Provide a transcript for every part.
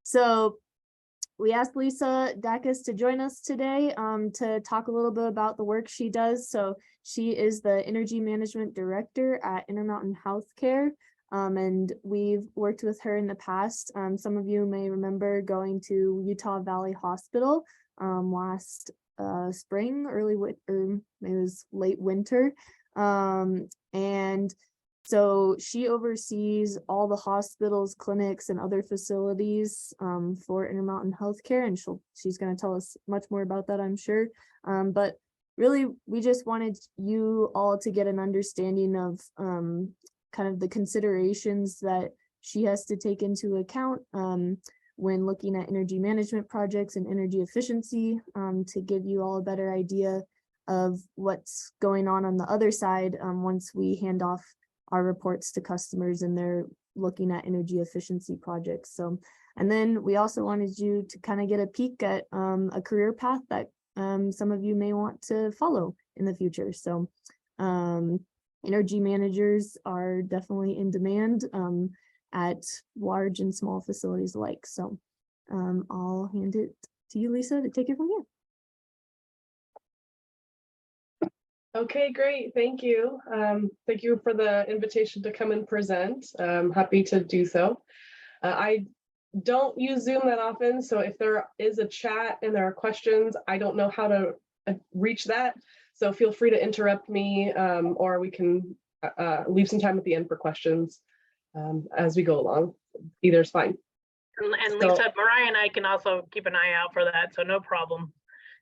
So we asked Lisa Dakis to join us today to talk a little bit about the work she does. So she is the Energy Management Director at Intermountain Healthcare, and we've worked with her in the past. Some of you may remember going to Utah Valley Hospital last spring, maybe it was late winter. And so she oversees all the hospitals, clinics, and other facilities for Intermountain Healthcare, and she's going to tell us much more about that, I'm sure. But really, we just wanted you all to get an understanding of kind of the considerations that she has to take into account when looking at energy management projects and energy efficiency, to give you all a better idea of what's going on the other side once we hand off our reports to customers and they're looking at energy efficiency projects. So, and then we also wanted you to kind of get a peek at a career path that some of you may want to follow in the future. So energy managers are definitely in demand at large and small facilities alike. So I'll hand it to you, Lisa, to take it from here. Okay, great. Thank you. Thank you for the invitation to come and present. I'm happy to do so. I don't use Zoom that often, so if there is a chat and there are questions, I don't know how to reach that. So feel free to interrupt me, or we can leave some time at the end for questions as we go along. Either is fine. And Lisa, Mariah and I can also keep an eye out for that, so no problem.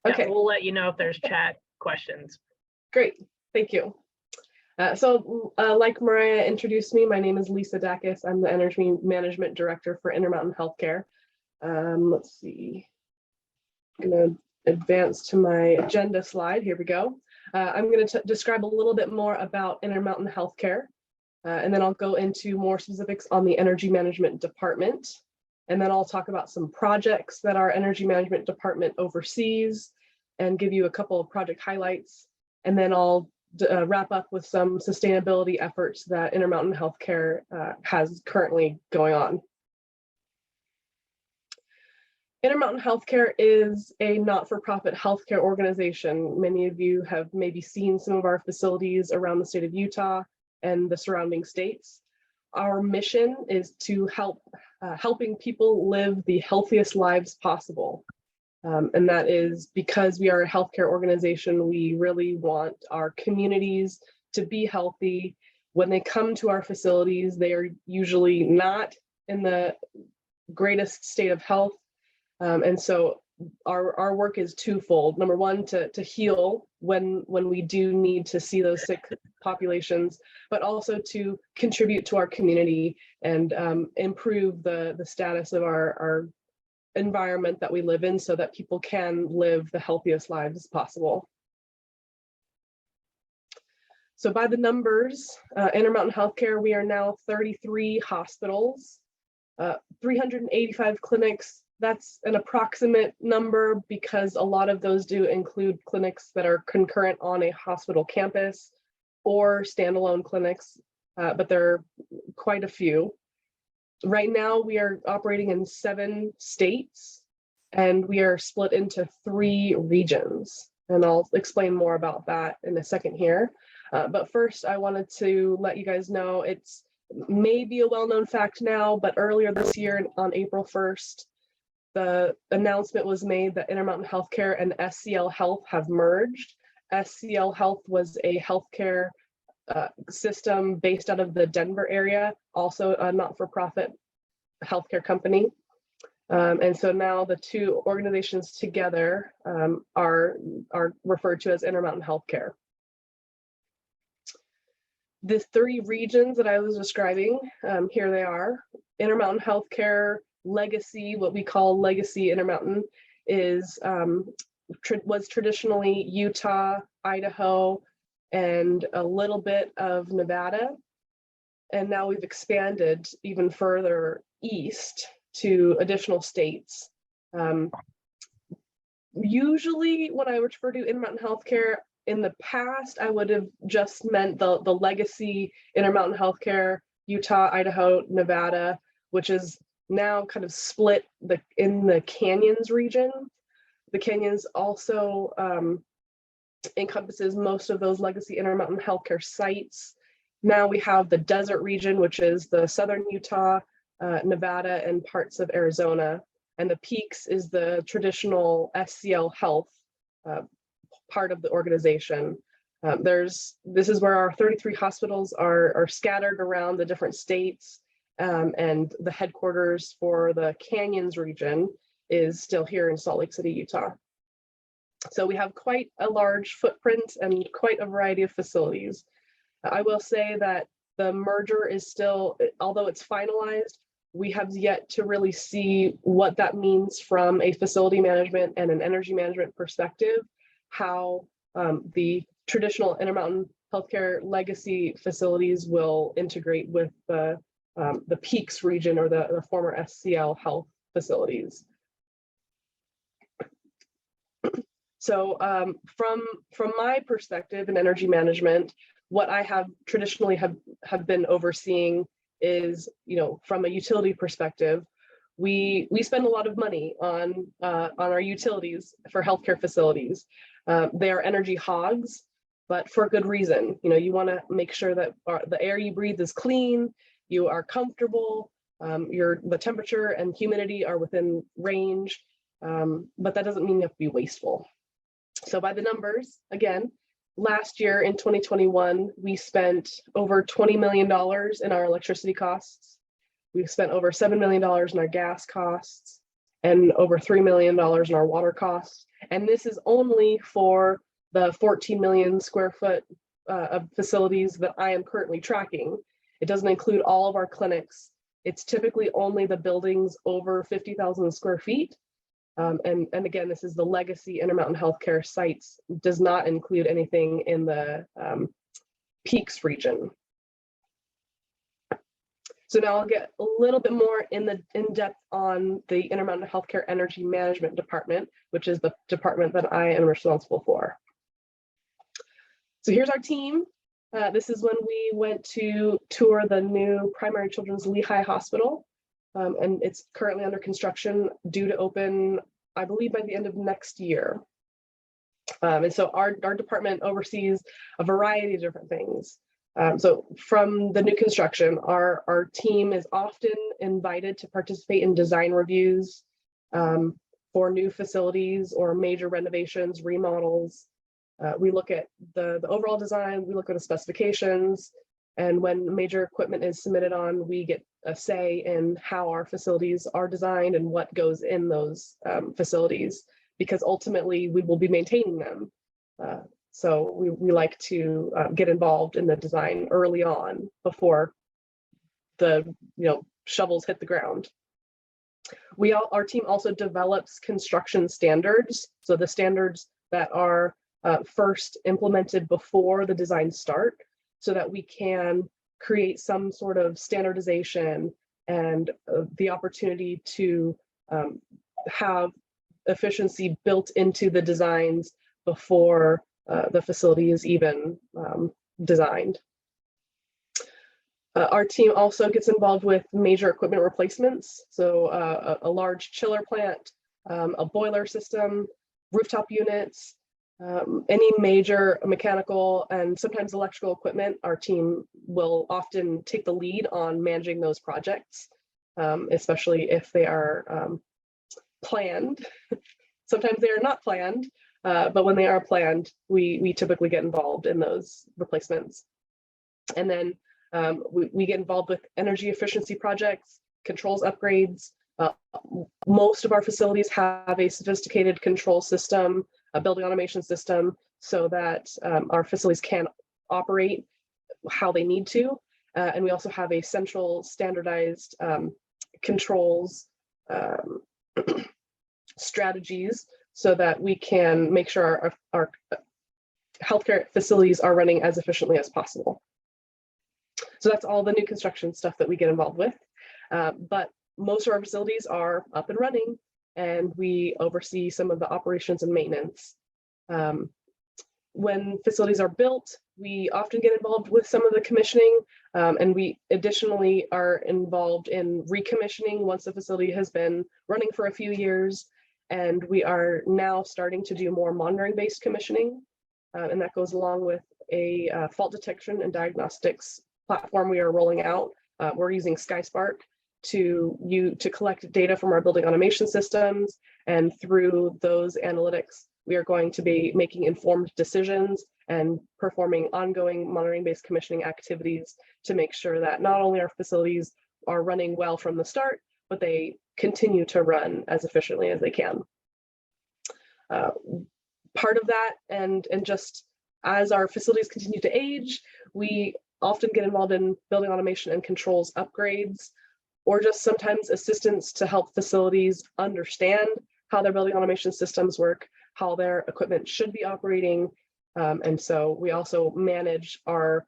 Okay. Yeah, we'll let you know if there's chat questions. Great, thank you. Like Mariah introduced me, my name is Lisa Dakis. I'm the Energy Management Director for Intermountain Healthcare. Let's see, I'm gonna advance to my agenda slide. Here we go. I'm gonna describe a little bit more about Intermountain Healthcare, and then I'll go into more specifics on the Energy Management Department. And then I'll talk about some projects that our Energy Management Department oversees and give you a couple of project highlights. And then I'll wrap up with some sustainability efforts that Intermountain Healthcare has currently going on. Intermountain Healthcare is a not-for-profit healthcare organization. Many of you have maybe seen some of our facilities around the state of Utah and the surrounding states. Our mission is to helping people live the healthiest lives possible. And that is because we are a healthcare organization. We really want our communities to be healthy. When they come to our facilities, they are usually not in the greatest state of health. And so our work is twofold. Number one, to heal when we do need to see those sick populations, but also to contribute to our community and improve the status of our environment that we live in so that people can live the healthiest lives possible. So by the numbers, Intermountain Healthcare, we are now 33 hospitals, 385 clinics. That's an approximate number because a lot of those do include clinics that are concurrent on a hospital campus or standalone clinics, but there are quite a few. Right now, we are operating in 7 states, and we are split into 3 regions. And I'll explain more about that in a second here. But first, I wanted to let you guys know, it's maybe a well-known fact now, but earlier this year on April 1st, the announcement was made that Intermountain Healthcare and SCL Health have merged. SCL Health was a healthcare system based out of the Denver area, also a not-for-profit healthcare company. And so now the 2 organizations together are referred to as Intermountain Healthcare. The 3 regions that I was describing, here they are. Intermountain Healthcare Legacy, what we call Legacy Intermountain, was traditionally Utah, Idaho, and a little bit of Nevada. And now we've expanded even further east to additional states. Usually when I refer to Intermountain Healthcare, in the past, I would have just meant the legacy Intermountain Healthcare, Utah, Idaho, Nevada, which is now kind of split in the Canyons region. The Canyons also encompasses most of those legacy Intermountain Healthcare sites. Now we have the desert region, which is the southern Utah, Nevada, and parts of Arizona. And the Peaks is the traditional SCL Health part of the organization. This is where our 33 hospitals are scattered around the different states, and the headquarters for the Canyons region is still here in Salt Lake City, Utah. So we have quite a large footprint and quite a variety of facilities. I will say that the merger is still, although it's finalized, we have yet to really see what that means from a facility management and an energy management perspective, how the traditional Intermountain Healthcare legacy facilities will integrate with the Peaks region, or the former SCL Health facilities. So from my perspective in energy management, what I have traditionally have been overseeing is, from a utility perspective, we spend a lot of money on our utilities for healthcare facilities. They are energy hogs, but for good reason. You want to make sure that the air you breathe is clean, you are comfortable, the temperature and humidity are within range, but that doesn't mean you have to be wasteful. So by the numbers, again, last year in 2021, we spent over $20 million in our electricity costs. We've spent over $7 million in our gas costs and over $3 million in our water costs. And this is only for the 14 million square foot of facilities that I am currently tracking. It doesn't include all of our clinics. It's typically only the buildings over 50,000 square feet. And again, this is the legacy Intermountain Healthcare sites, does not include anything in the Peaks region. So now I'll get a little bit more in depth on the Intermountain Healthcare Energy Management Department, which is the department that I am responsible for. So here's our team. This is when we went to tour the new Primary Children's Lehigh Hospital. And it's currently under construction, due to open, I believe, by the end of next year. And so our department oversees a variety of different things. So from the new construction, our team is often invited to participate in design reviews for new facilities or major renovations, remodels. We look at the overall design, we look at the specifications, and when major equipment is submitted on, we get a say in how our facilities are designed and what goes in those facilities, because ultimately we will be maintaining them. So we like to get involved in the design early on before the shovels hit the ground. Our team also develops construction standards, so the standards that are first implemented before the design start, so that we can create some sort of standardization and the opportunity to have efficiency built into the designs before the facility is even designed. Our team also gets involved with major equipment replacements, so a large chiller plant, a boiler system, rooftop units, any major mechanical and sometimes electrical equipment. Our team will often take the lead on managing those projects, especially if they are planned. Sometimes they are not planned, but when they are planned, we typically get involved in those replacements. And then we get involved with energy efficiency projects, controls upgrades. Most of our facilities have a sophisticated control system, a building automation system, so that our facilities can operate how they need to. And we also have a central standardized controls strategies, so that we can make sure our healthcare facilities are running as efficiently as possible. So that's all the new construction stuff that we get involved with. But most of our facilities are up and running, and we oversee some of the operations and maintenance. When facilities are built, We often get involved with some of the commissioning, and we additionally are involved in recommissioning once the facility has been running for a few years. And we are now starting to do more monitoring-based commissioning, and that goes along with a fault detection and diagnostics platform we are rolling out. We're using SkySpark to collect data from our building automation systems, and through those analytics, we are going to be making informed decisions and performing ongoing monitoring-based commissioning activities to make sure that not only our facilities are running well from the start, but they continue to run as efficiently as they can. Part of that, and just as our facilities continue to age, we often get involved in building automation and controls upgrades, or just sometimes assistance to help facilities understand how their building automation systems work, how their equipment should be operating. And so we also manage our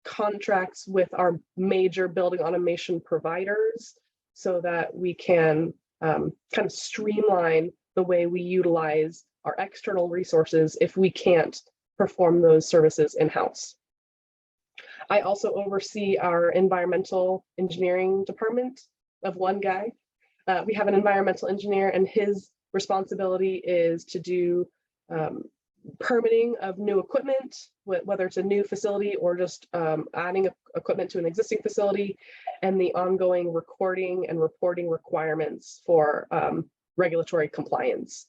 contracts with our major building automation providers so that we can kind of streamline the way we utilize our external resources if we can't perform those services in-house. I also oversee our environmental engineering department of one guy. We have an environmental engineer, and his responsibility is to do permitting of new equipment, whether it's a new facility or just adding equipment to an existing facility, and the ongoing recording and reporting requirements for regulatory compliance.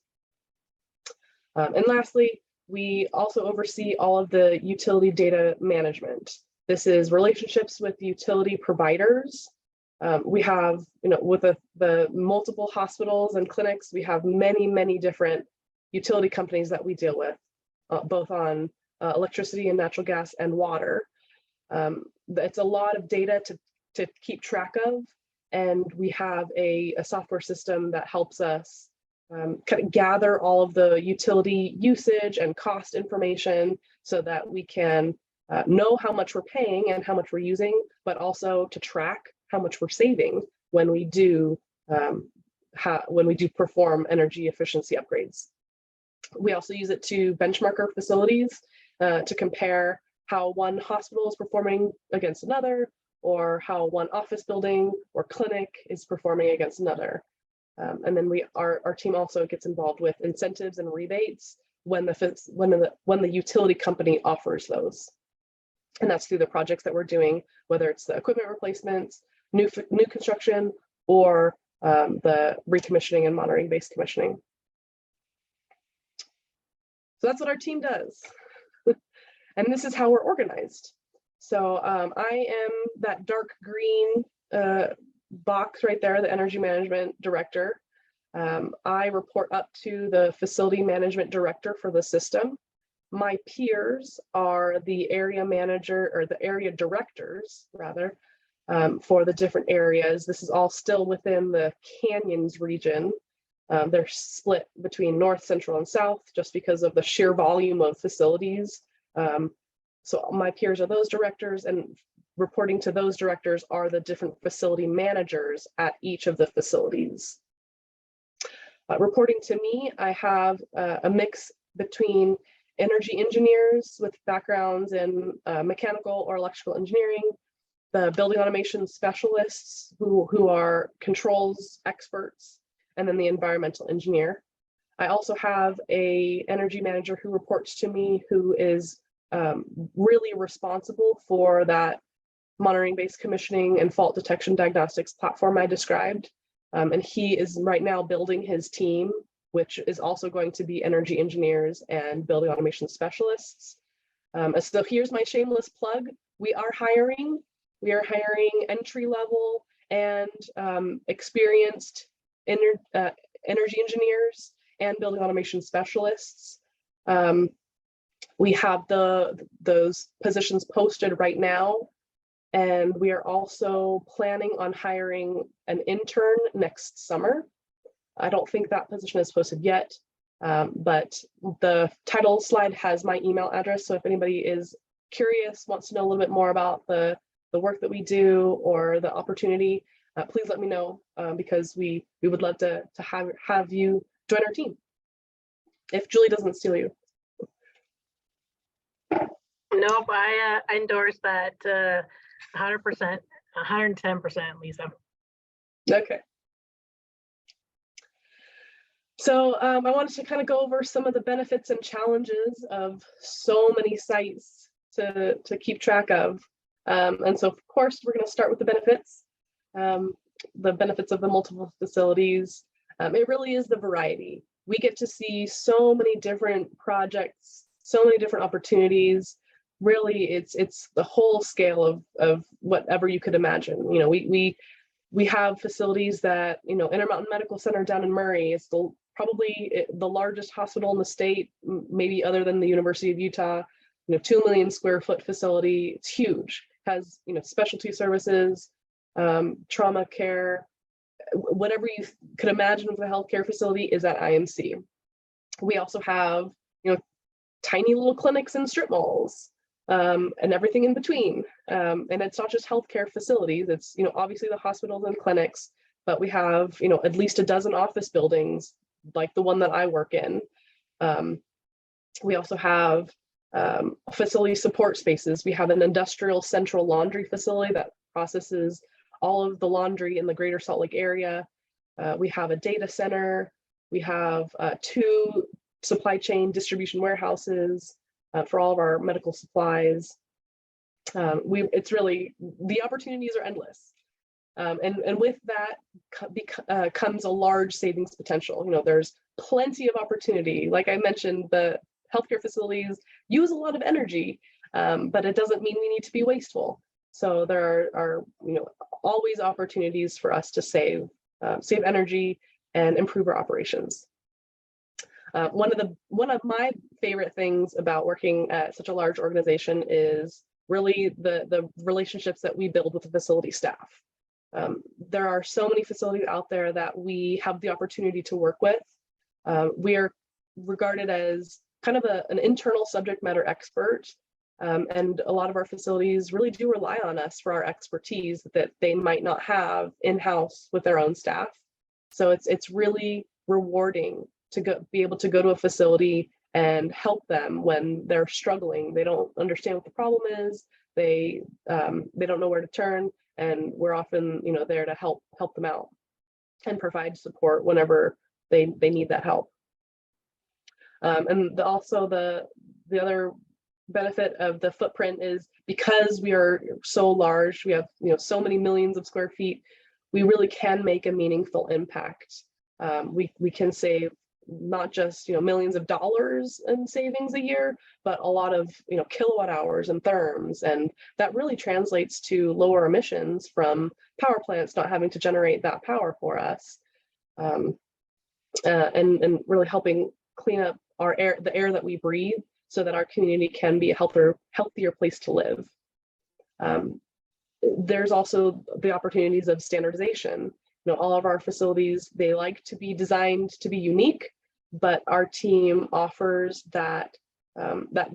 And lastly, we also oversee all of the utility data management. This is relationships with utility providers. We have, with the multiple hospitals and clinics, we have many different utility companies that we deal with, both on electricity and natural gas and water. It's a lot of data to keep track of, and we have a software system that helps us kind of gather all of the utility usage and cost information so that we can know how much we're paying and how much we're using, but also to track how much we're saving when we do perform energy efficiency upgrades. We also use it to benchmark our facilities to compare how one hospital is performing against another, or how one office building or clinic is performing against another. And then our team also gets involved with incentives and rebates when the utility company offers those. And that's through the projects that we're doing, whether it's the equipment replacements, new construction, or the recommissioning and monitoring-based commissioning. So that's what our team does. And this is how we're organized. So I am that dark green box right there, the energy management director. I report up to the facility management director for the system. My peers are the area manager, or the area directors rather, for the different areas. This is all still within the Canyons region. They're split between north, central, and south just because of the sheer volume of facilities. So my peers are those directors, and reporting to those directors are the different facility managers at each of the facilities. Reporting to me, I have a mix between energy engineers with backgrounds in mechanical or electrical engineering, the building automation specialists who are controls experts, and then the environmental engineer. I also have an energy manager who reports to me, who is really responsible for that monitoring-based commissioning and fault detection diagnostics platform I described. And he is right now building his team, which is also going to be energy engineers and building automation specialists. So here's my shameless plug. We are hiring entry level and experienced energy engineers and building automation specialists. We have those positions posted right now, and we are also planning on hiring an intern next summer. I don't think that position is posted yet, but the title slide has my email address. So if anybody is curious, wants to know a little bit more about the work that we do or the opportunity, please let me know, because we would love to have you join our team, if Julie doesn't steal you. Nope, I endorse that 100%, 110%, Lisa. Okay. So I wanted to kind of go over some of the benefits and challenges of so many sites to keep track of. And so, of course, we're going to start with the benefits of the multiple facilities. It really is the variety. We get to see so many different projects, so many different opportunities. Really, it's the whole scale of whatever you could imagine. You know, we have facilities that, you know, Intermountain Medical Center down in Murray is probably the largest hospital in the state, maybe other than the University of Utah. You know, 2 million square foot facility. It's huge. Has, you know, specialty services, trauma care, whatever you could imagine with a healthcare facility is at IMC. We also have, you know, tiny little clinics and strip malls, and everything in between. And it's not just healthcare facilities. It's, you know, obviously the hospitals and clinics, but we have, you know, at least a dozen office buildings like the one that I work in. We also have facility support spaces. We have an industrial central laundry facility that processes all of the laundry in the greater Salt Lake area. We have a data center. We have 2 supply chain distribution warehouses for all of our medical supplies. It's really, the opportunities are endless. And with that comes a large savings potential. You know, there's plenty of opportunity. Like I mentioned, the healthcare facilities use a lot of energy, but it doesn't mean we need to be wasteful. So there are you know, always opportunities for us to save energy and improve our operations. One of my favorite things about working at such a large organization is really the relationships that we build with the facility staff. There are so many facilities out there that we have the opportunity to work with. We are regarded as kind of an internal subject matter expert, and a lot of our facilities really do rely on us for our expertise that they might not have in-house with their own staff. So it's really rewarding to be able to go to a facility and help them when they're struggling. They don't understand what the problem is. They don't know where to turn, and we're often, you know, there to help them out and provide support whenever they need that help. And also the other benefit of the footprint is because we are so large, we have, you know, so many millions of square feet, we really can make a meaningful impact. We can save not just, you know, millions of dollars in savings a year, but a lot of, you know, kilowatt hours and therms, and that really translates to lower emissions from power plants not having to generate that power for us, and really helping clean up our air, the air that we breathe, so that our community can be a healthier place to live. There's also the opportunities of standardization. You know, all of our facilities, they like to be designed to be unique, but our team offers that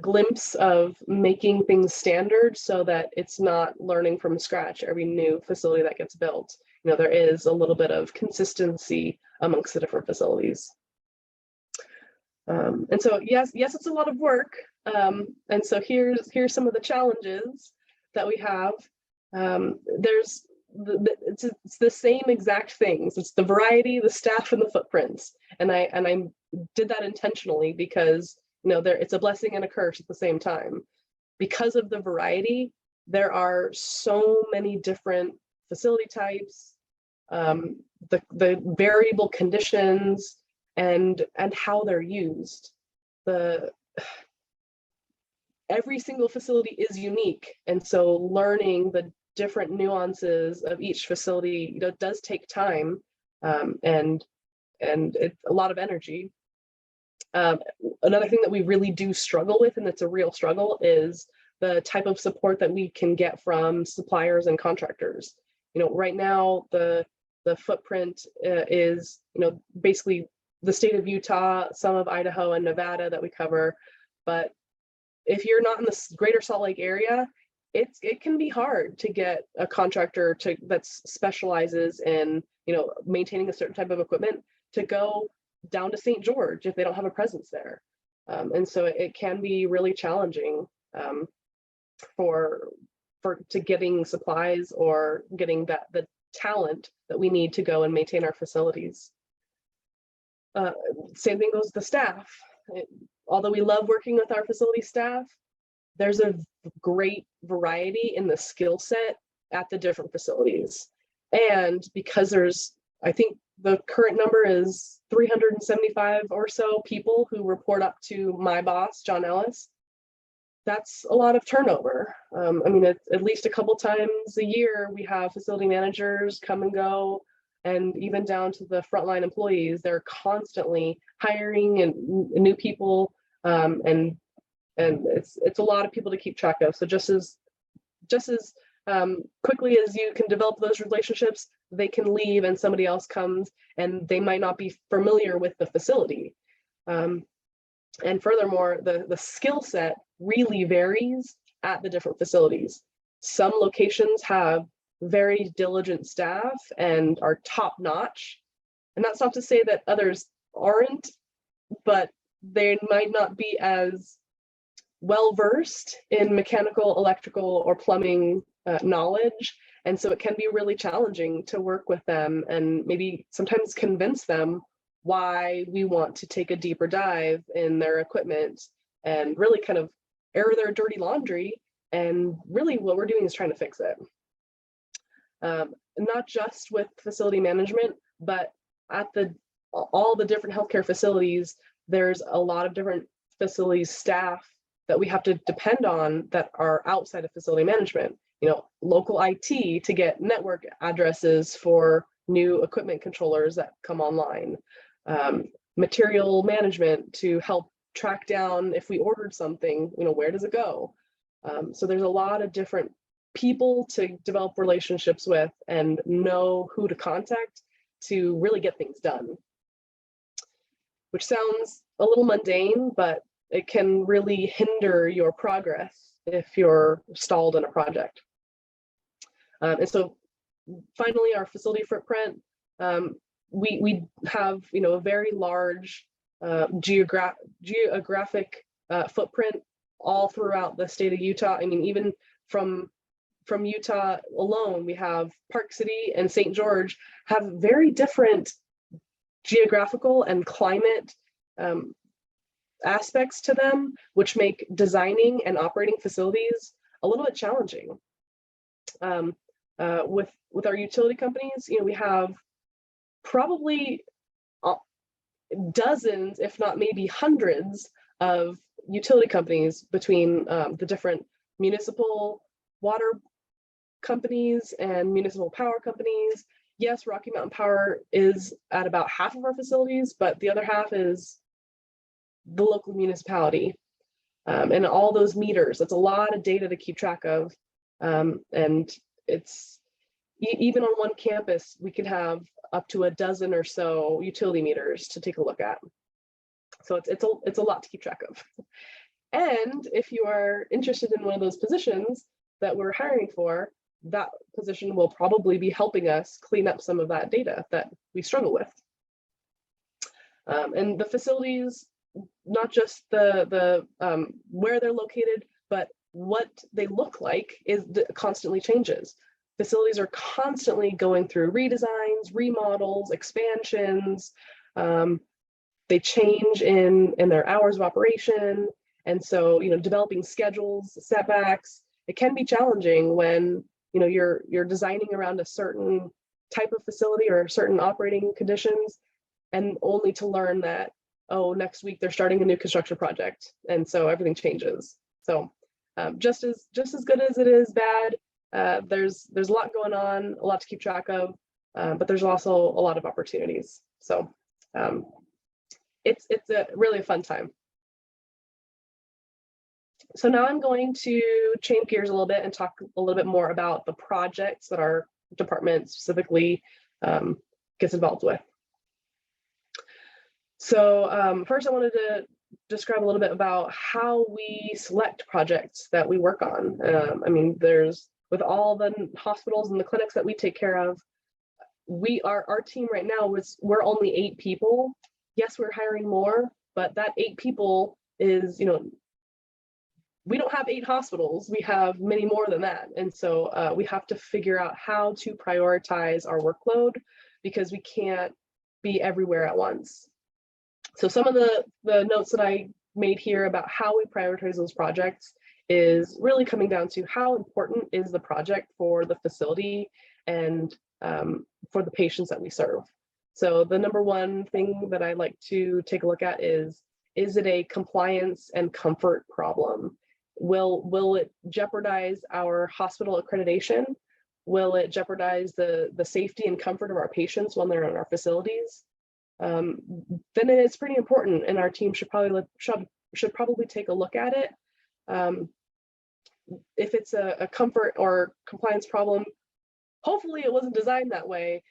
glimpse of making things standard so that it's not learning from scratch every new facility that gets built. You know, there is a little bit of consistency amongst the different facilities. And so, yes, it's a lot of work. And so here's some of the challenges that we have. It's the same exact things. It's the variety, the staff, and the footprints. And I did that intentionally because, you know, it's a blessing and a curse at the same time. Because of the variety, there are so many different facility types, the variable conditions, and how they're used. Every single facility is unique, and so learning the different nuances of each facility, you know, does take time, and it's a lot of energy. Another thing that we really do struggle with, and it's a real struggle, is the type of support that we can get from suppliers and contractors. You know, right now the footprint is, you know, basically the state of Utah, some of Idaho and Nevada that we cover. But if you're not in the greater Salt Lake area, it can be hard to get a contractor that specializes in, you know, maintaining a certain type of equipment to go down to St. George if they don't have a presence there. And so it can be really challenging. to getting supplies or getting the talent that we need to go and maintain our facilities. Same thing goes with the staff. Although we love working with our facility staff, there's a great variety in the skill set at the different facilities. And because I think the current number is 375 or so people who report up to my boss, John Ellis. That's a lot of turnover. I mean, at least a couple times a year, we have facility managers come and go, and even down to the frontline employees. They're constantly hiring and new people, and it's a lot of people to keep track of. So just as quickly as you can develop those relationships, they can leave and somebody else comes and they might not be familiar with the facility. And furthermore, the skill set really varies at the different facilities. Some locations have very diligent staff and are top notch. And that's not to say that others aren't, but they might not be as well versed in mechanical, electrical, or plumbing knowledge. And so it can be really challenging to work with them and maybe sometimes convince them why we want to take a deeper dive in their equipment and really kind of air their dirty laundry. And really what we're doing is trying to fix it. Not just with facility management, but at all the different healthcare facilities, there's a lot of different facilities staff that we have to depend on that are outside of facility management. You know, local IT to get network addresses for new equipment controllers that come online. Material management to help track down if we ordered something, you know, where does it go? So there's a lot of different people to develop relationships with and know who to contact to really get things done. Which sounds a little mundane, but it can really hinder your progress if you're stalled in a project. And so finally, our facility footprint, we have, you know, a very large geographic footprint all throughout the state of Utah. I mean, even from Utah alone, we have Park City and St. George have very different geographical and climate aspects to them, which make designing and operating facilities a little bit challenging. With our utility companies, you know, we have probably dozens, if not maybe hundreds of utility companies between the different municipal water companies and municipal power companies. Yes, Rocky Mountain Power is at about half of our facilities, but the other half is the local municipality. And all those meters, it's a lot of data to keep track of. And it's even on one campus, we could have up to a dozen or so utility meters to take a look at. So it's a lot to keep track of. And if you are interested in one of those positions that we're hiring for, that position will probably be helping us clean up some of that data that we struggle with. And the facilities, not just the where they're located, but what they look like constantly changes. Facilities are constantly going through redesigns, remodels, expansions. They change in their hours of operation. And so, you know, developing schedules, setbacks, it can be challenging when, you know, you're designing around a certain type of facility or certain operating conditions, and only to learn that, oh, next week they're starting a new construction project. And so everything changes. So just as good as it is bad, there's a lot going on, a lot to keep track of, but there's also a lot of opportunities. So it's really a fun time. So now I'm going to change gears a little bit and talk a little bit more about the projects that our department specifically gets involved with. So first I wanted to describe a little bit about how we select projects that we work on. I mean, with all the hospitals and the clinics that we take care of, our team right now we're only 8 people. Yes, we're hiring more, but that 8 people is, you know, we don't have 8 hospitals, we have many more than that. And so we have to figure out how to prioritize our workload because we can't be everywhere at once. So some of the notes that I made here about how we prioritize those projects is really coming down to how important is the project for the facility and for the patients that we serve. So the number one thing that I like to take a look at is it a compliance and comfort problem? Will it jeopardize our hospital accreditation? Will it jeopardize the safety and comfort of our patients when they're in our facilities? Then it's pretty important, and our team should probably take a look at it. If it's a comfort or compliance problem, hopefully it wasn't designed that way.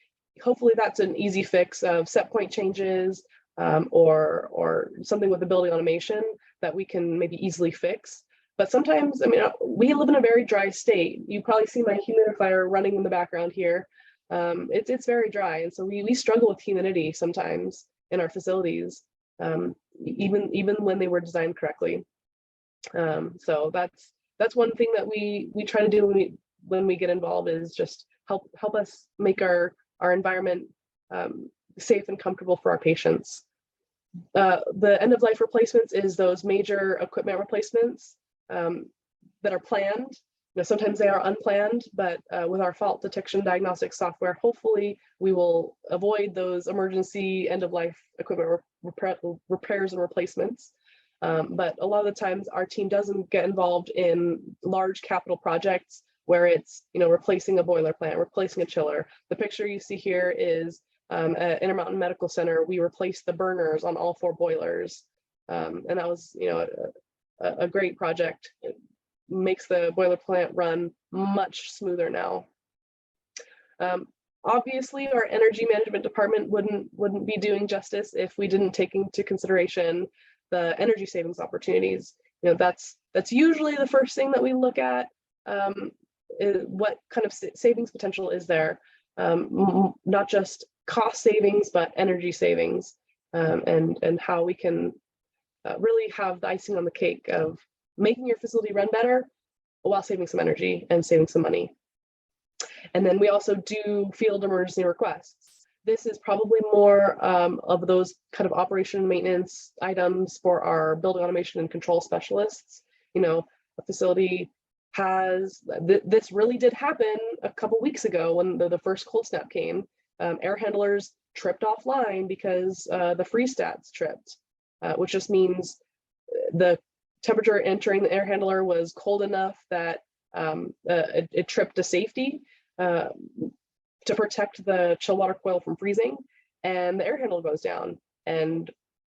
Hopefully that's an easy fix of set point changes or something with the building automation that we can maybe easily fix. But sometimes, I mean, we live in a very dry state. You probably see my humidifier running in the background here. It's very dry, and so we struggle with humidity sometimes in our facilities, even when they were designed correctly. So that's one thing that we try to do when we get involved, is just help us make our environment safe and comfortable for our patients. The end of life replacements is those major equipment replacements that are planned. Sometimes they are unplanned, but with our fault detection diagnostic software, hopefully we will avoid those emergency end of life equipment repairs and replacements. But a lot of the times our team doesn't get involved in large capital projects where it's, replacing a boiler plant, replacing a chiller. The picture you see here is at Intermountain Medical Center. We replaced the burners on all 4 boilers. And that was, a great project. It makes the boiler plant run much smoother now. Obviously, our energy management department wouldn't be doing justice if we didn't take into consideration the energy savings opportunities. That's usually the first thing that we look at. What kind of savings potential is there? Not just cost savings, but energy savings, and how we can really have the icing on the cake of making your facility run better while saving some energy and saving some money. And then we also do field emergency requests. This is probably more of those kind of operation and maintenance items for our building automation and control specialists. A facility has, this really did happen a couple weeks ago when the first cold snap came. Air handlers tripped offline because the freeze stats tripped, which just means the temperature entering the air handler was cold enough that it tripped to safety to protect the chill water coil from freezing, and the air handler goes down. And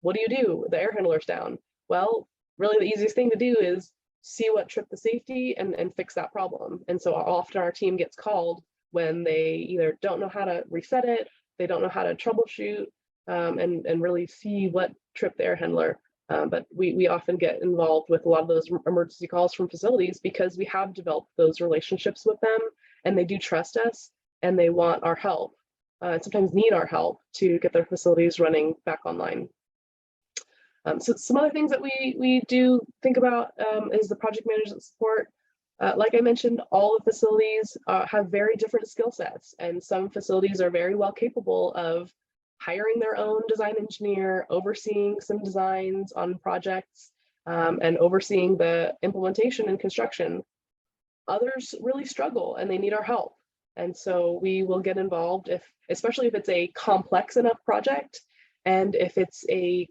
what do? The air handler's down. Well, really the easiest thing to do is see what tripped the safety and fix that problem. And so often our team gets called when they either don't know how to reset it, they don't know how to troubleshoot, and really see what tripped the air handler. But we often get involved with a lot of those emergency calls from facilities because we have developed those relationships with them, and they do trust us, and they want our help, and sometimes need our help to get their facilities running back online. So some other things that we do think about is the project management support. Like I mentioned, all the facilities have very different skill sets, and some facilities are very well capable of hiring their own design engineer, overseeing some designs on projects, and overseeing the implementation and construction. Others really struggle and they need our help. And so we will get involved especially if it's a complex enough project, and if it's a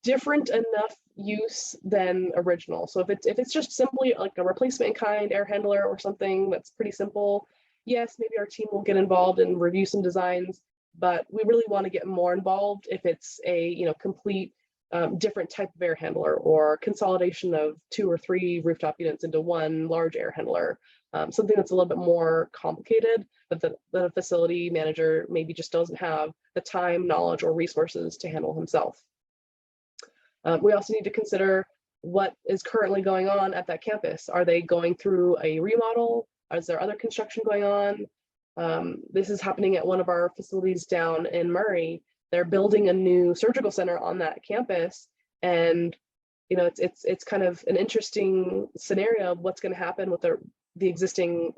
different enough use than original. So if it's just simply like a replacement in kind air handler or something that's pretty simple, yes, maybe our team will get involved and review some designs, but we really want to get more involved if it's a complete different type of air handler, or consolidation of 2 or 3 rooftop units into one large air handler, something that's a little bit more complicated, but the facility manager maybe just doesn't have the time, knowledge, or resources to handle himself. We also need to consider what is currently going on at that campus. Are they going through a remodel? Is there other construction going on? This is happening at one of our facilities down in Murray. They're building a new surgical center on that campus, and it's kind of an interesting scenario of what's going to happen with the existing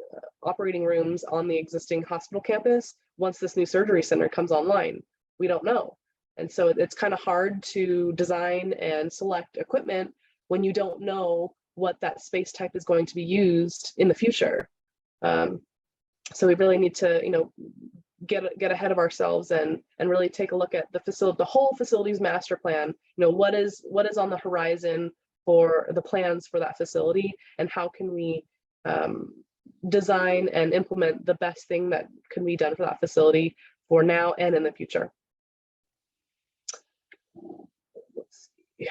operating rooms on the existing hospital campus once this new surgery center comes online. We don't know. And so it's kind of hard to design and select equipment when you don't know what that space type is going to be used in the future. So we really need to, get ahead of ourselves and really take a look at the whole facilities master plan. What is on the horizon for the plans for that facility, and how can we design and implement the best thing that can be done for that facility for now and in the future. Let's see.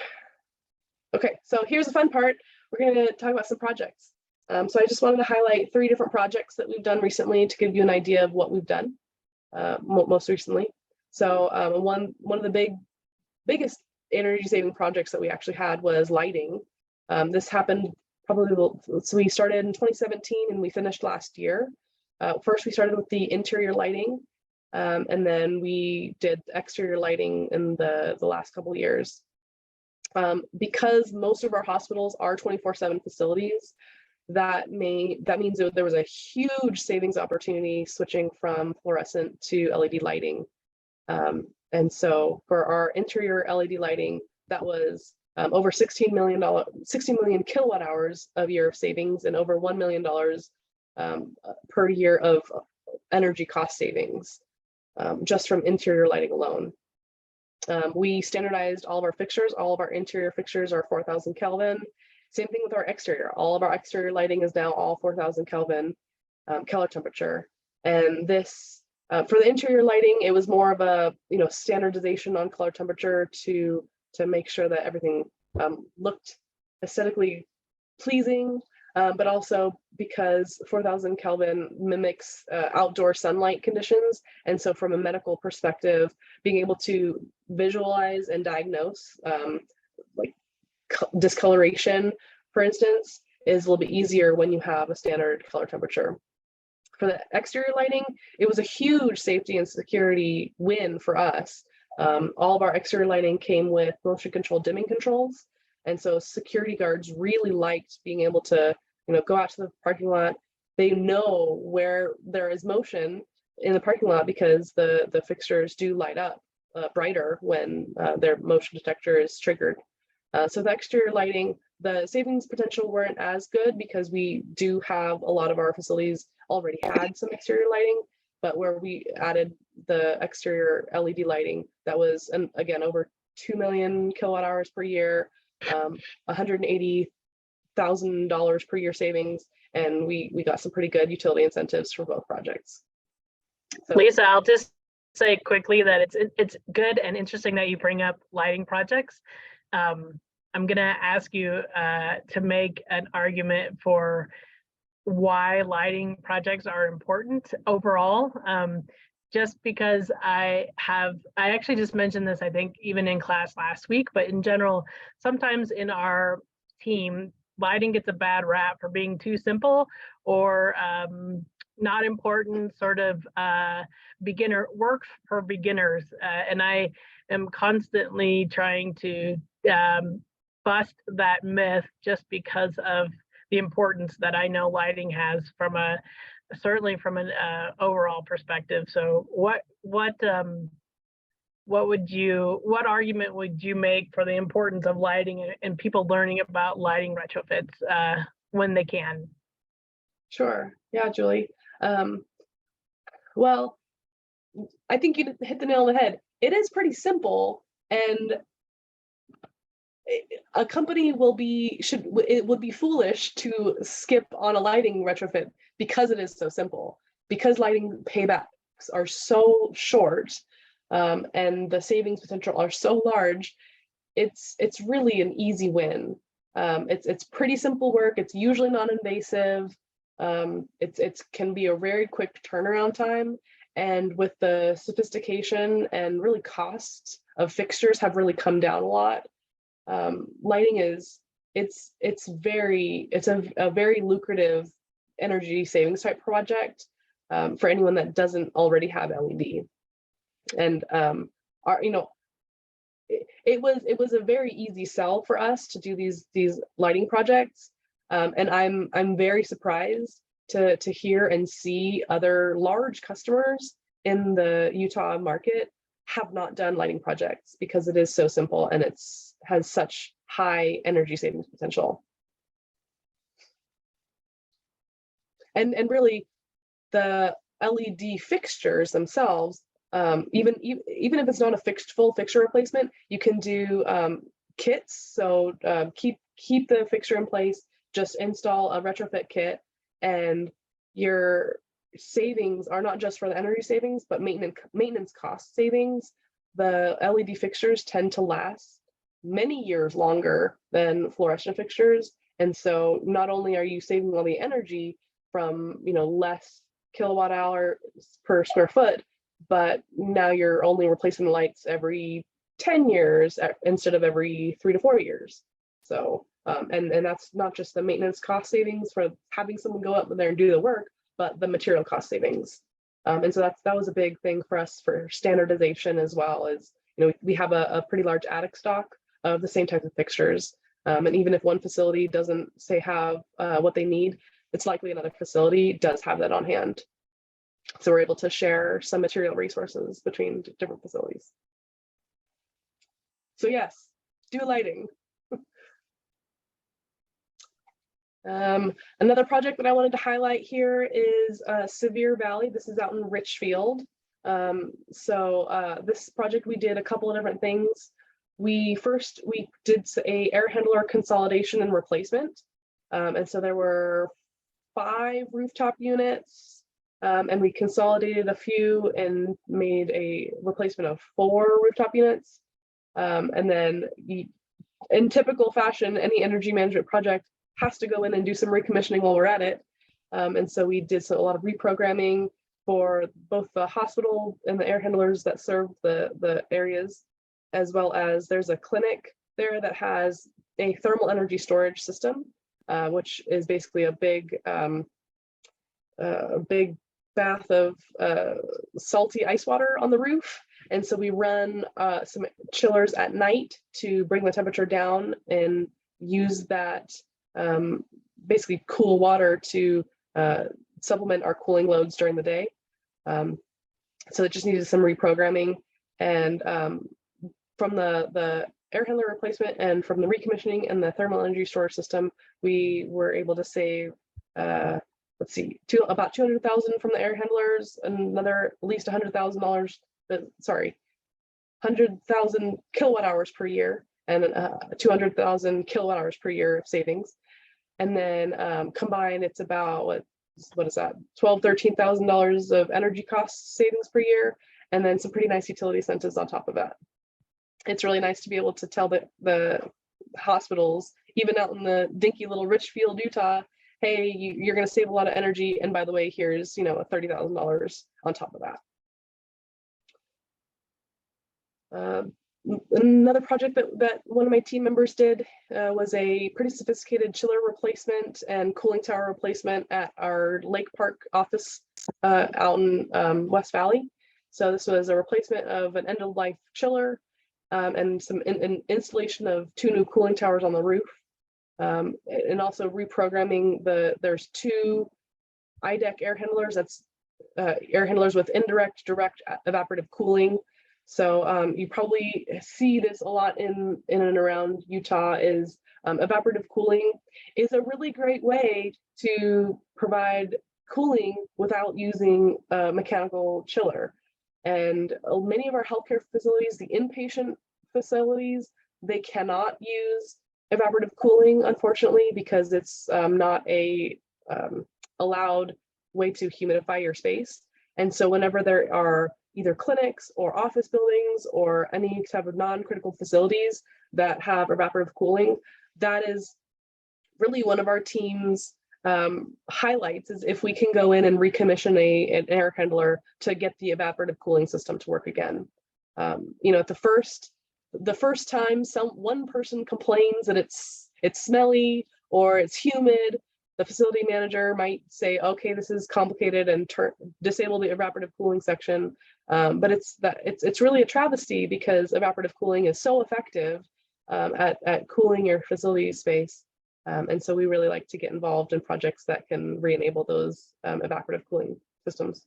Okay, so here's the fun part. We're going to talk about some projects. So I just wanted to highlight 3 different projects that we've done recently to give you an idea of what we've done most recently. So one of the biggest energy saving projects that we actually had was lighting. This happened so we started in 2017 and we finished last year. First, we started with the interior lighting, and then we did exterior lighting in the last couple of years. Because most of our hospitals are 24/7 facilities, that means that there was a huge savings opportunity switching from fluorescent to LED lighting. And so for our interior LED lighting, that was over $16 million kilowatt hours of year of savings, and over $1 million per year of energy cost savings, just from interior lighting alone. We standardized all of our fixtures. All of our interior fixtures are 4,000 Kelvin. Same thing with our exterior. All of our exterior lighting is now all 4,000 Kelvin color temperature. And this, for the interior lighting, it was more of a standardization on color temperature to make sure that everything looked aesthetically pleasing, but also because 4,000 Kelvin mimics outdoor sunlight conditions. And so from a medical perspective, being able to visualize and diagnose like discoloration, for instance, is a little bit easier when you have a standard color temperature. For the exterior lighting, it was a huge safety and security win for us. All of our exterior lighting came with motion control dimming controls. And so security guards really liked being able to go out to the parking lot. They know where there is motion in the parking lot because the fixtures do light up brighter when their motion detector is triggered. So the exterior lighting, the savings potential weren't as good because we do have a lot of our facilities already had some exterior lighting, but where we added the exterior LED lighting, that was, and again, over 2 million kilowatt hours per year, $180,000 per year savings, and we got some pretty good utility incentives for both projects. So, Lisa, I'll just say quickly that it's good and interesting that you bring up lighting projects. I'm going to ask you to make an argument for why lighting projects are important overall. Just because I actually just mentioned this, I think, even in class last week, but in general, sometimes in our team, lighting gets a bad rap for being too simple or not important, sort of beginner work for beginners. And I am constantly trying to bust that myth just because of the importance that I know lighting has from certainly from an overall perspective. So what argument would you make for the importance of lighting and people learning about lighting retrofits when they can? Sure. Yeah, Julie. Well, I think you hit the nail on the head. It is pretty simple, and a company would be foolish to skip on a lighting retrofit because it is so simple, because lighting paybacks are so short, and the savings potential are so large. It's really an easy win. It's pretty simple work. It's usually non-invasive. It can be a very quick turnaround time, and with the sophistication and really costs of fixtures have really come down a lot. Lighting it's a very lucrative energy savings type project for anyone that doesn't already have LED. And it was a very easy sell for us to do these lighting projects. And I'm very surprised to hear and see other large customers in the Utah market have not done lighting projects, because it is so simple and has such high energy savings potential. And really, the LED fixtures themselves, even if it's not a full fixture replacement, you can do kits. So keep the fixture in place, just install a retrofit kit, and your savings are not just for the energy savings, but maintenance cost savings. The LED fixtures tend to last many years longer than fluorescent fixtures, and so not only are you saving all the energy from less kilowatt hour per square foot, but now you're only replacing the lights every 10 years instead of every 3 to 4 years. So and that's not just the maintenance cost savings for having someone go up there and do the work, but the material cost savings. And so that was a big thing for us for standardization, as well as we have a pretty large attic stock of the same type of fixtures. And even if one facility doesn't have what they need, it's likely another facility does have that on hand. So we're able to share some material resources between different facilities. So yes, do lighting. Another project that I wanted to highlight here is Sevier Valley. This is out in Richfield. This project, we did a couple of different things. We did a air handler consolidation and replacement. And so there were 5 rooftop units, and we consolidated a few and made a replacement of 4 rooftop units. And then in typical fashion, any energy management project has to go in and do some recommissioning while we're at it. And so we did a lot of reprogramming for both the hospital and the air handlers that serve the areas, as well as there's a clinic there that has a thermal energy storage system, which is basically a big bath of salty ice water on the roof. And so we run some chillers at night to bring the temperature down and use that basically cool water to supplement our cooling loads during the day. So it just needed some reprogramming. And from the air handler replacement and from the recommissioning and the thermal energy storage system, we were able to save, let's see, about $200,000 from the air handlers, another at least $100,000, 100,000 kilowatt hours per year, and 200,000 kilowatt hours per year of savings. And then combined, it's about what is that? $12,000–13,000 of energy cost savings per year, and then some pretty nice utility incentives on top of that. It's really nice to be able to tell the hospitals, even out in the dinky little Richfield, Utah, hey, you're going to save a lot of energy, and by the way, here's $30,000 on top of that. Another project that one of my team members did was a pretty sophisticated chiller replacement and cooling tower replacement at our Lake Park office out in West Valley. So this was a replacement of an end-of-life chiller and some installation of 2 new cooling towers on the roof, and also reprogramming there's 2 IDEC air handlers. That's air handlers with indirect, direct evaporative cooling. So you probably see this a lot in and around Utah. Is evaporative cooling is a really great way to provide cooling without using a mechanical chiller. And many of our healthcare facilities, the inpatient facilities, they cannot use evaporative cooling, unfortunately, because it's not a allowed way to humidify your space. And so whenever there are either clinics or office buildings or any type of non-critical facilities that have evaporative cooling, that is really one of our team's highlights, is if we can go in and recommission an air handler to get the evaporative cooling system to work again. At the first time one person complains that it's smelly or it's humid, the facility manager might say, okay, this is complicated, and disable the evaporative cooling section. But it's really a travesty, because evaporative cooling is so effective at cooling your facility space. And so we really like to get involved in projects that can re-enable those evaporative cooling systems.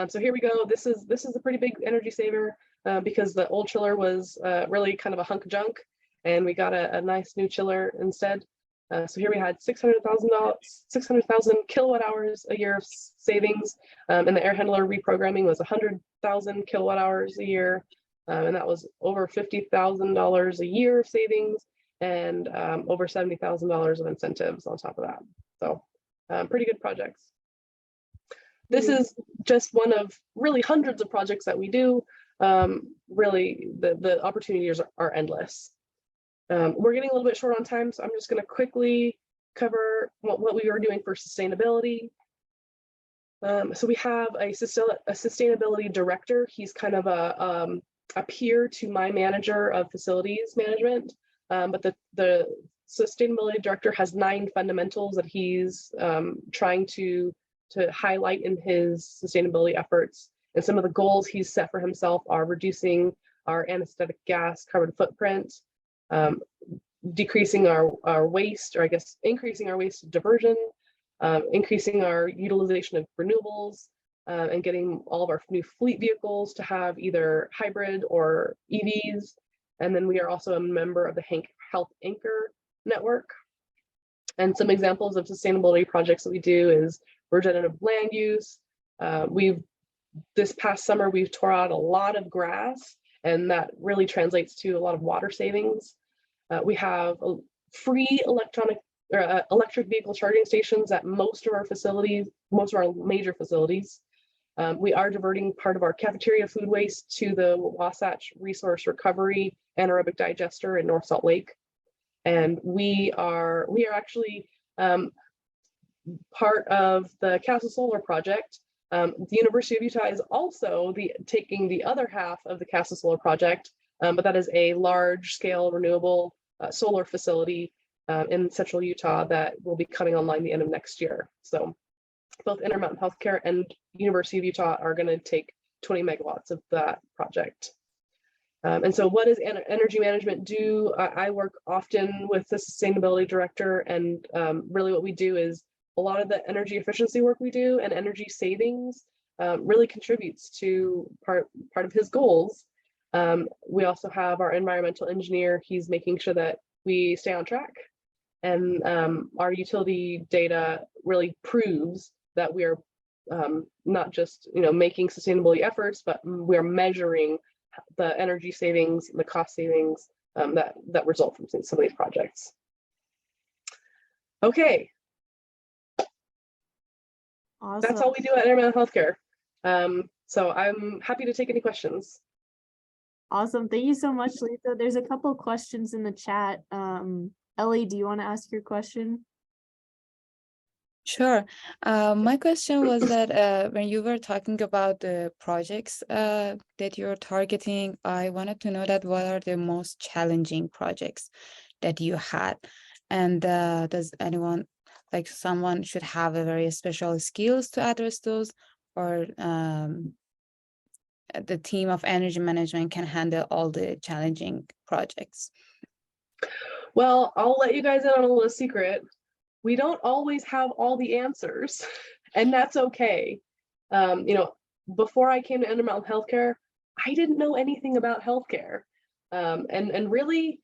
So here we go. This is a pretty big energy saver, because the old chiller was really kind of a hunk of junk, and we got a nice new chiller instead. So here we had 600,000 kilowatt hours a year of savings, and the air handler reprogramming was 100,000 kilowatt hours a year, and that was over $50,000 a year of savings, and over $70,000 of incentives on top of that. So pretty good projects. This is just one of really hundreds of projects that we do. Really, the opportunities are endless. We're getting a little bit short on time, so I'm just going to quickly cover what we are doing for sustainability. So we have a sustainability director. He's kind of a peer to my manager of facilities management, but the sustainability director has 9 fundamentals that he's trying to highlight in his sustainability efforts. And some of the goals he's set for himself are reducing our anesthetic gas carbon footprint, decreasing our waste, or I guess increasing our waste diversion, increasing our utilization of renewables, and getting all of our new fleet vehicles to have either hybrid or EVs. And then we are also a member of the Health Anchor network. And some examples of sustainability projects that we do is regenerative land use. This past summer, we've tore out a lot of grass, and that really translates to a lot of water savings. We have free electric vehicle charging stations at most of our facilities, most of our major facilities. We are diverting part of our cafeteria food waste to the Wasatch Resource Recovery Anaerobic Digester in North Salt Lake. And we are actually part of the Castle Solar project. The University of Utah is also taking the other half of the Castle Solar project, but that is a large-scale renewable solar facility in central Utah that will be coming online the end of next year. So both Intermountain Healthcare and University of Utah are going to take 20 megawatts of that project. And so what does energy management do? I work often with the sustainability director, and really what we do is a lot of the energy efficiency work we do and energy savings really contributes to part of his goals. We also have our environmental engineer. He's making sure that we stay on track, and our utility data really proves that we are not just making sustainability efforts, but we're measuring the energy savings, the cost savings that result from some of these projects. Okay. Awesome. That's all we do at Intermountain Healthcare. So I'm happy to take any questions. Awesome. Thank you so much, Lisa. There's a couple of questions in the chat. Ellie, do you want to ask your question? Sure. My question was that when you were talking about the projects that you're targeting, I wanted to know that what are the most challenging projects that you had? And does anyone, like someone should have a very special skills to address those, or the team of energy management can handle all the challenging projects? Well, I'll let you guys in on a little secret. We don't always have all the answers, and that's okay. Before I came to Intermountain Healthcare, I didn't know anything about healthcare. And really,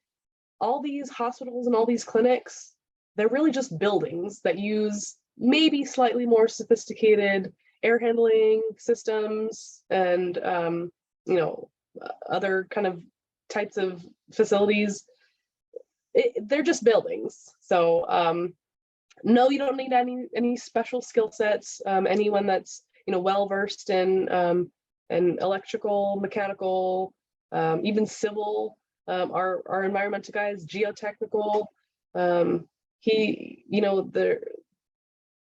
all these hospitals and all these clinics, they're really just buildings that use maybe slightly more sophisticated air handling systems and other kind of types of facilities. They're just buildings. So no, you don't need any special skill sets. Anyone that's well versed in electrical, mechanical, even civil. Our environmental guy is geotechnical.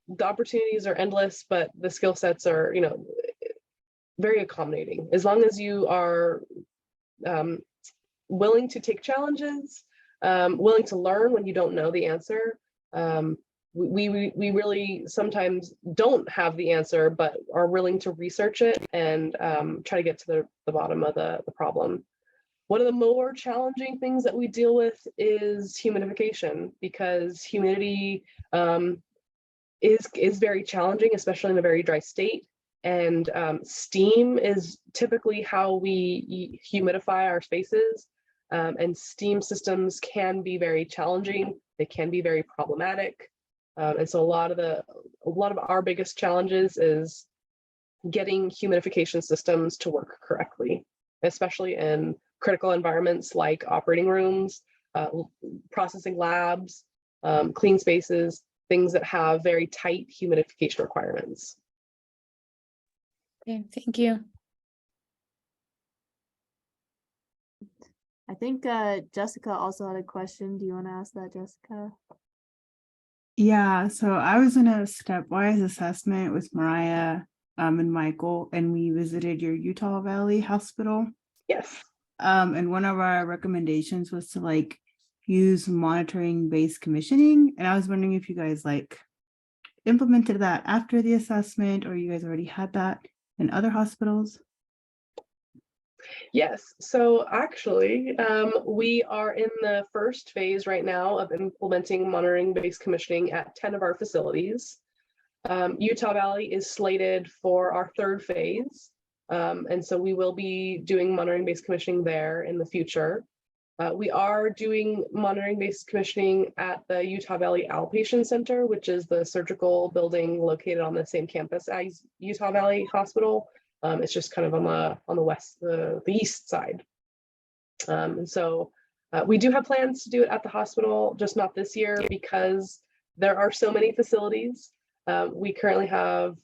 The opportunities are endless, but the skill sets are very accommodating. As long as you are willing to take challenges, willing to learn when you don't know the answer. we really sometimes don't have the answer, but are willing to research it and try to get to the bottom of the problem. One of the more challenging things that we deal with is humidification, because humidity is very challenging, especially in a very dry state. And steam is typically how we humidify our spaces. And steam systems can be very challenging. They can be very problematic. And so a lot of our biggest challenges is getting humidification systems to work correctly, especially in critical environments like operating rooms, processing labs, clean spaces, things that have very tight humidification requirements. Okay, thank you. I think Jessica also had a question. Do you want to ask that, Jessica? Yeah, so I was in a stepwise assessment with Mariah and Michael, and we visited your Utah Valley Hospital. Yes. And one of our recommendations was to like use monitoring-based commissioning. And I was wondering if you guys like implemented that after the assessment, or you guys already had that in other hospitals. Yes, so actually, we are in the first phase right now of implementing monitoring-based commissioning at 10 of our facilities. Utah Valley is slated for our third phase, and so we will be doing monitoring-based commissioning there in the future. We are doing monitoring-based commissioning at the Utah Valley Outpatient Center, which is the surgical building located on the same campus as Utah Valley Hospital. It's just kind of on the west, the east side. And so we do have plans to do it at the hospital, just not this year because there are so many facilities. We currently have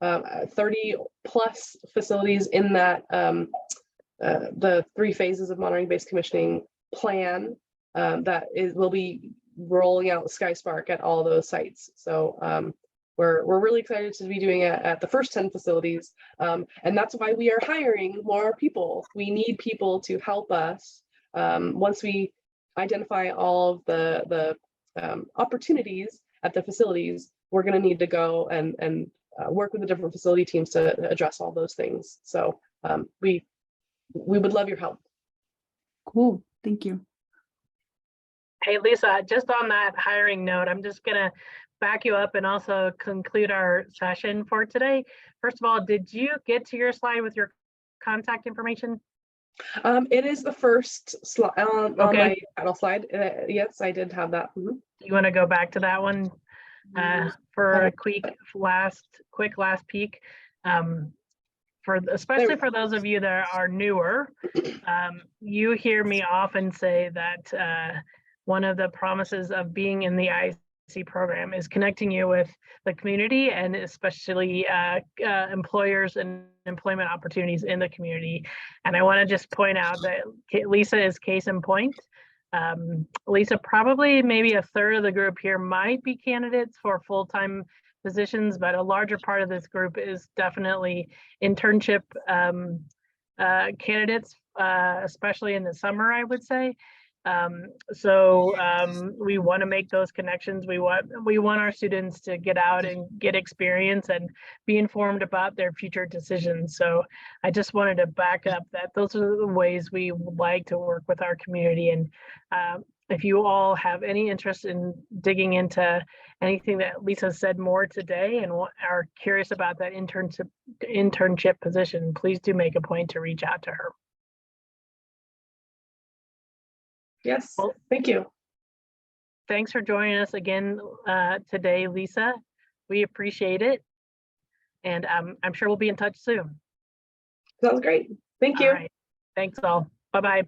30 plus facilities in that the 3 phases of monitoring-based commissioning plan will be rolling out SkySpark at all those sites. So we're really excited to be doing it at the first 10 facilities. And that's why we are hiring more people. We need people to help us. Once we identify all of the opportunities at the facilities, we're going to need to go and work with the different facility teams to address all those things. So we would love your help. Cool, thank you. Hey, Lisa, just on that hiring note, I'm just gonna back you up and also conclude our session for today. First of all, did you get to your slide with your contact information? It is the first slide on my panel slide. Yes, I did have that. Mm-hmm. You want to go back to that one for a quick last peek? Especially for those of you that are newer, you hear me often say that one of the promises of being in the IC program is connecting you with the community, and especially employers and employment opportunities in the community. And I want to just point out that Lisa is case in point. Lisa, probably maybe a third of the group here might be candidates for full-time positions, but a larger part of this group is definitely internship candidates, especially in the summer, I would say. So we want to make those connections. We want our students to get out and get experience and be informed about their future decisions. So I just wanted to back up that those are the ways we would like to work with our community. And if you all have any interest in digging into anything that Lisa said more today and are curious about that internship position, please do make a point to reach out to her. Yes, well, thank you. Thanks for joining us again today, Lisa. We appreciate it. And I'm sure we'll be in touch soon. Sounds great. Thank you. All right. Thanks all. Bye-bye.